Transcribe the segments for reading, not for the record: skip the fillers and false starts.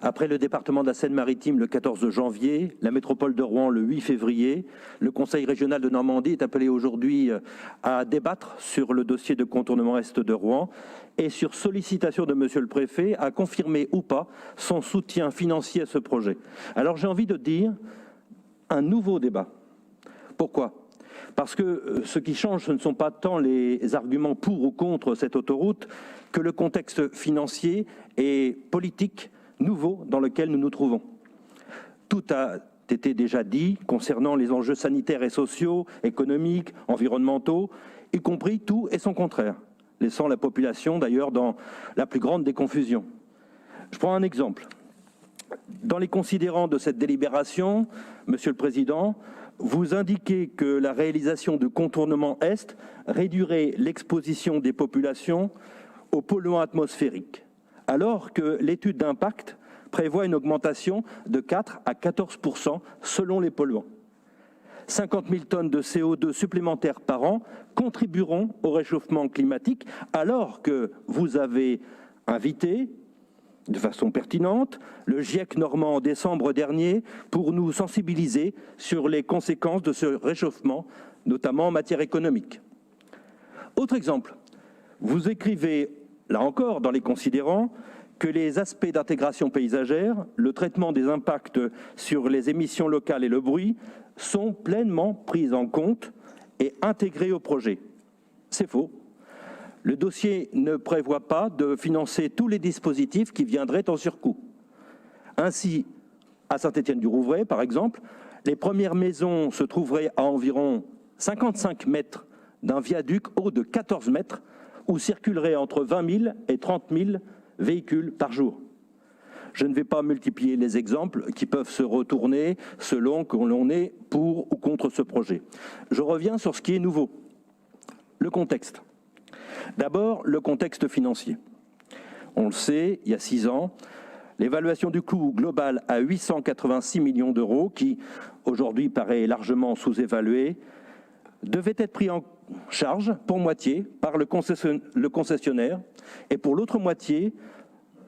Après le département de la Seine-Maritime le 14 janvier, la métropole de Rouen le 8 février, le Conseil régional de Normandie est appelé aujourd'hui à débattre sur le dossier de contournement est de Rouen et sur sollicitation de Monsieur le Préfet à confirmer ou pas son soutien financier à ce projet. Alors j'ai envie de dire un nouveau débat. Pourquoi ? Parce que ce qui change, ce ne sont pas tant les arguments pour ou contre cette autoroute que le contexte financier et politique nouveau dans lequel nous nous trouvons. Tout a été déjà dit concernant les enjeux sanitaires et sociaux, économiques, environnementaux, y compris tout et son contraire, laissant la population d'ailleurs dans la plus grande des confusions. Je prends un exemple. Dans les considérants de cette délibération, Monsieur le Président, vous indiquez que la réalisation de contournement Est réduirait l'exposition des populations aux polluants atmosphériques, alors que l'étude d'impact prévoit une augmentation de 4 à 14% selon les polluants. 50 000 tonnes de CO2 supplémentaires par an contribueront au réchauffement climatique, alors que vous avez invité de façon pertinente le GIEC normand en décembre dernier pour nous sensibiliser sur les conséquences de ce réchauffement, notamment en matière économique. Autre exemple, vous écrivez, là encore dans les considérants, que les aspects d'intégration paysagère, le traitement des impacts sur les émissions locales et le bruit sont pleinement pris en compte et intégrés au projet. C'est faux. Le dossier ne prévoit pas de financer tous les dispositifs qui viendraient en surcoût. Ainsi, à Saint-Étienne-du-Rouvray, par exemple, les premières maisons se trouveraient à environ 55 mètres d'un viaduc haut de 14 mètres où circuleraient entre 20 000 et 30 000 véhicules par jour. Je ne vais pas multiplier les exemples qui peuvent se retourner selon que l'on est pour ou contre ce projet. Je reviens sur ce qui est nouveau, le contexte. D'abord, le contexte financier. On le sait, il y a 6 ans, l'évaluation du coût global à 886 millions d'euros, qui aujourd'hui paraît largement sous-évalué, devait être pris en charge pour moitié par le concessionnaire et pour l'autre moitié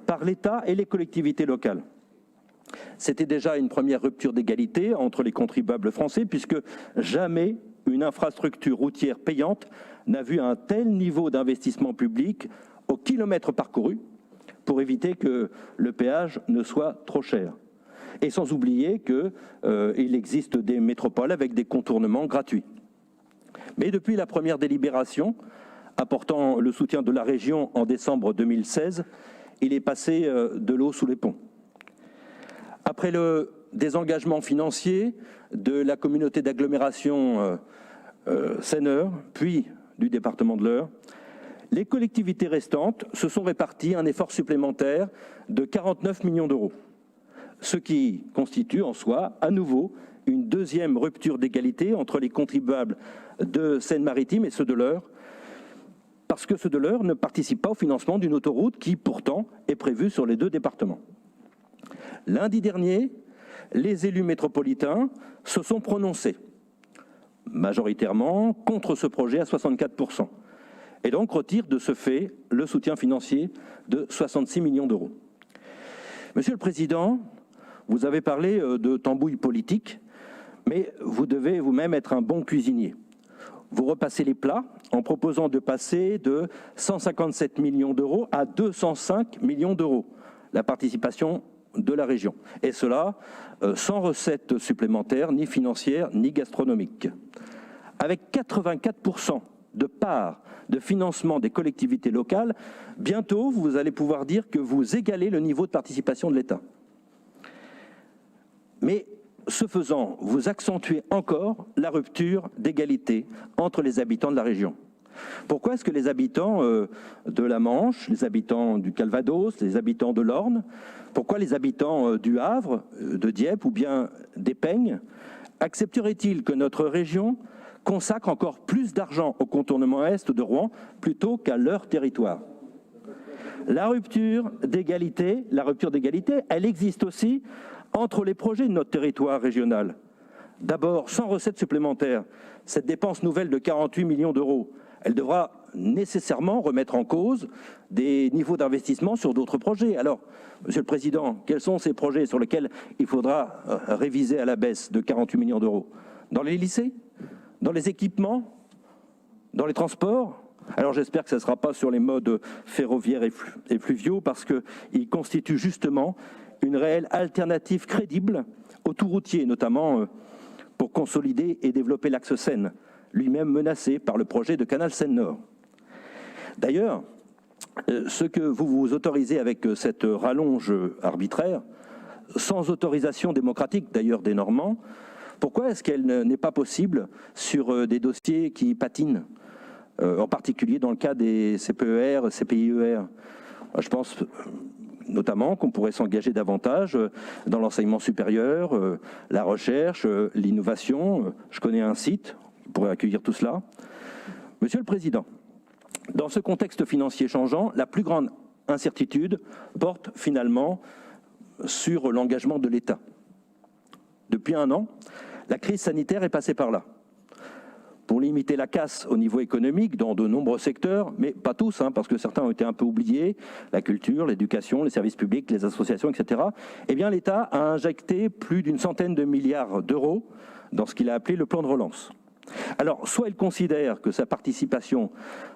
par l'État et les collectivités locales. C'était déjà une première rupture d'égalité entre les contribuables français, puisque jamais une infrastructure routière payante n'a vu un tel niveau d'investissement public au kilomètre parcouru pour éviter que le péage ne soit trop cher. Et sans oublier qu'il existe des métropoles avec des contournements gratuits. Mais depuis la première délibération, apportant le soutien de la région en décembre 2016, il est passé de l'eau sous les ponts. Après le désengagement financier de la communauté d'agglomération Seine-Eure, puis du département de l'Eure, les collectivités restantes se sont réparties un effort supplémentaire de 49 millions d'euros, ce qui constitue en soi, à nouveau, une deuxième rupture d'égalité entre les contribuables de Seine-Maritime et ceux de l'Eure, parce que ceux de l'Eure ne participent pas au financement d'une autoroute qui, pourtant, est prévue sur les 2 départements. Lundi dernier, les élus métropolitains se sont prononcés, majoritairement contre ce projet à 64%, et donc retirent de ce fait le soutien financier de 66 millions d'euros. Monsieur le Président, vous avez parlé de tambouille politique, mais vous devez vous-même être un bon cuisinier. Vous repassez les plats en proposant de passer de 157 millions d'euros à 205 millions d'euros, la participation de la région. Et cela sans recettes supplémentaires, ni financières, ni gastronomiques. Avec 84% de part de financement des collectivités locales, bientôt vous allez pouvoir dire que vous égalez le niveau de participation de l'État. Mais ce faisant, vous accentuez encore la rupture d'égalité entre les habitants de la région. Pourquoi est-ce que les habitants de la Manche, les habitants du Calvados, les habitants de l'Orne, pourquoi les habitants du Havre, de Dieppe ou bien d'Épeignes accepteraient-ils que notre région consacre encore plus d'argent au contournement est de Rouen plutôt qu'à leur territoire? La rupture d'égalité, elle existe aussi entre les projets de notre territoire régional. D'abord, sans recettes supplémentaires, cette dépense nouvelle de 48 millions d'euros, elle devra nécessairement remettre en cause des niveaux d'investissement sur d'autres projets. Alors, Monsieur le Président, quels sont ces projets sur lesquels il faudra réviser à la baisse de 48 millions d'euros? Dans les lycées? Dans les équipements? Dans les transports? Alors j'espère que ce ne sera pas sur les modes ferroviaires et fluviaux, parce qu'ils constituent justement une réelle alternative crédible au tout routier, notamment pour consolider et développer l'axe Seine, lui-même menacé par le projet de canal Seine-Nord. D'ailleurs, ce que vous vous autorisez avec cette rallonge arbitraire, sans autorisation démocratique d'ailleurs des Normands, pourquoi est-ce qu'elle n'est pas possible sur des dossiers qui patinent, en particulier dans le cas des CPER, CPIER? Je pense notamment qu'on pourrait s'engager davantage dans l'enseignement supérieur, la recherche, l'innovation. Je connais un site qui pourrait accueillir tout cela. Monsieur le Président, dans ce contexte financier changeant, la plus grande incertitude porte finalement sur l'engagement de l'État. Depuis un an, la crise sanitaire est passée par là. Pour limiter la casse au niveau économique dans de nombreux secteurs, mais pas tous, parce que certains ont été un peu oubliés, la culture, l'éducation, les services publics, les associations, etc., eh bien l'État a injecté plus d'une centaine de milliards d'euros dans ce qu'il a appelé le plan de relance. Alors, soit il considère que sa participation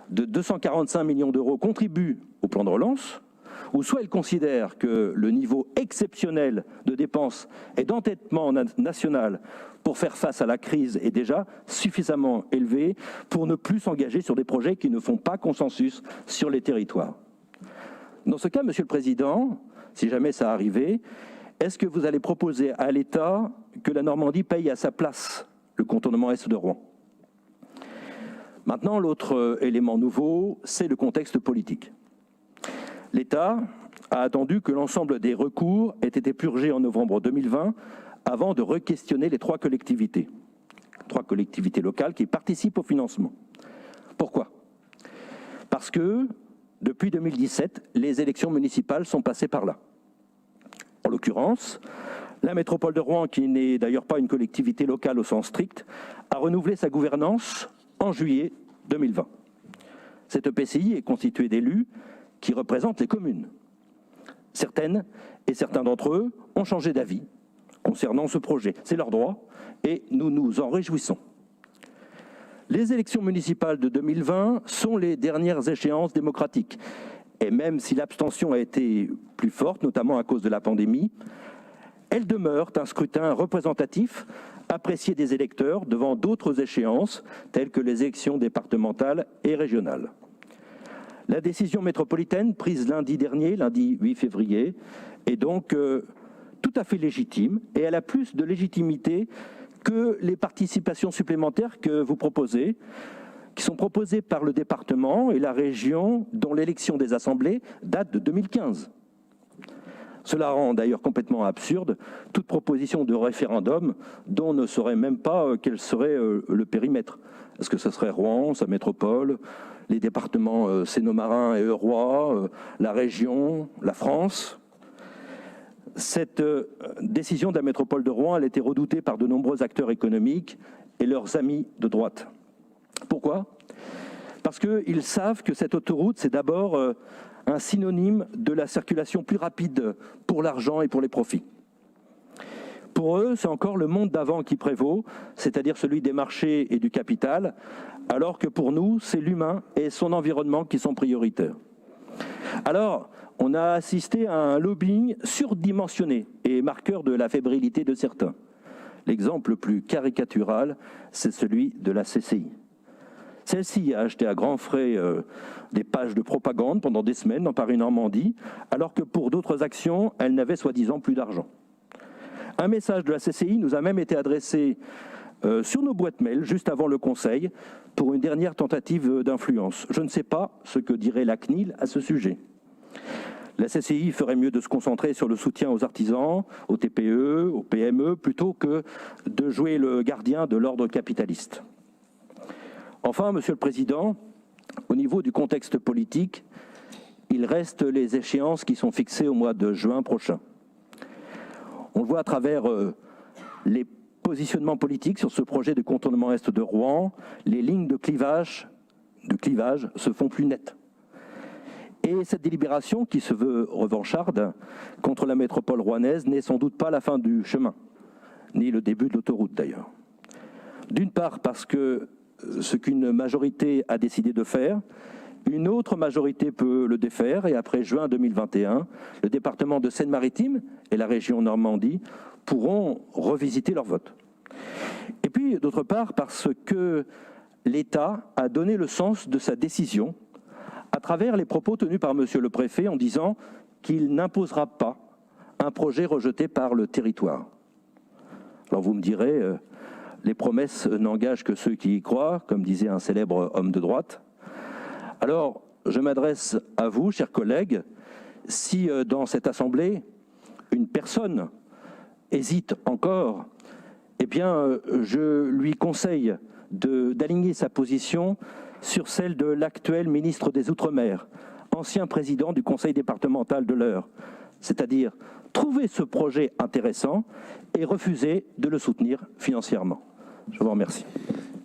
de 245 millions d'euros contribue au plan de relance, ou soit il considère que le niveau exceptionnel de dépenses et d'endettement national pour faire face à la crise est déjà suffisamment élevé pour ne plus s'engager sur des projets qui ne font pas consensus sur les territoires. Dans ce cas, Monsieur le Président, si jamais ça arrivait, est-ce que vous allez proposer à l'État que la Normandie paye à sa place le contournement est de Rouen? Maintenant, l'autre élément nouveau, c'est le contexte politique. L'État a attendu que l'ensemble des recours ait été purgés en novembre 2020 avant de re-questionner les trois collectivités locales qui participent au financement. Pourquoi? Parce que depuis 2017, les élections municipales sont passées par là. En l'occurrence, la métropole de Rouen, qui n'est d'ailleurs pas une collectivité locale au sens strict, a renouvelé sa gouvernance en juillet 2020. Cette EPCI est constituée d'élus qui représentent les communes. Certaines et certains d'entre eux ont changé d'avis concernant ce projet. C'est leur droit et nous nous en réjouissons. Les élections municipales de 2020 sont les dernières échéances démocratiques. Et même si l'abstention a été plus forte, notamment à cause de la pandémie, elles demeurent un scrutin représentatif apprécié des électeurs devant d'autres échéances telles que les élections départementales et régionales. La décision métropolitaine prise lundi dernier, lundi 8 février, est donc tout à fait légitime et elle a plus de légitimité que les participations supplémentaires que vous proposez, qui sont proposées par le département et la région dont l'élection des assemblées date de 2015. Cela rend d'ailleurs complètement absurde toute proposition de référendum dont on ne saurait même pas quel serait le périmètre. Est-ce que ce serait Rouen, sa métropole, les départements sénomarins et eurois, la région, la France? Cette décision de la métropole de Rouen, elle a été redoutée par de nombreux acteurs économiques et leurs amis de droite. Pourquoi? Parce qu'ils savent que cette autoroute, c'est d'abord un synonyme de la circulation plus rapide pour l'argent et pour les profits. Pour eux, c'est encore le monde d'avant qui prévaut, c'est-à-dire celui des marchés et du capital, alors que pour nous, c'est l'humain et son environnement qui sont prioritaires. Alors, on a assisté à un lobbying surdimensionné et marqueur de la fébrilité de certains. L'exemple le plus caricatural, c'est celui de la CCI. Celle-ci a acheté à grands frais des pages de propagande pendant des semaines dans Paris-Normandie, alors que pour d'autres actions, elle n'avait soi-disant plus d'argent. Un message de la CCI nous a même été adressé sur nos boîtes mail, juste avant le Conseil, pour une dernière tentative d'influence. Je ne sais pas ce que dirait la CNIL à ce sujet. La CCI ferait mieux de se concentrer sur le soutien aux artisans, aux TPE, aux PME, plutôt que de jouer le gardien de l'ordre capitaliste. Enfin, Monsieur le Président, au niveau du contexte politique, il reste les échéances qui sont fixées au mois de juin prochain. On le voit à travers les positionnements politiques sur ce projet de contournement est de Rouen, les lignes de clivage de clivage se font plus nettes. Et cette délibération, qui se veut revancharde contre la métropole rouennaise, n'est sans doute pas la fin du chemin, ni le début de l'autoroute d'ailleurs. D'une part parce que ce qu'une majorité a décidé de faire, une autre majorité peut le défaire, et après juin 2021, le département de Seine-Maritime et la région Normandie pourront revisiter leur vote. Et puis, d'autre part, parce que l'État a donné le sens de sa décision à travers les propos tenus par monsieur le préfet en disant qu'il n'imposera pas un projet rejeté par le territoire. Alors vous me direz, les promesses n'engagent que ceux qui y croient, comme disait un célèbre homme de droite. Alors, je m'adresse à vous, chers collègues, si dans cette assemblée, une personne hésite encore, eh bien, je lui conseille d'aligner sa position sur celle de l'actuel ministre des Outre-mer, ancien président du conseil départemental de l'Eure, c'est-à-dire trouver ce projet intéressant et refuser de le soutenir financièrement. Je vous remercie.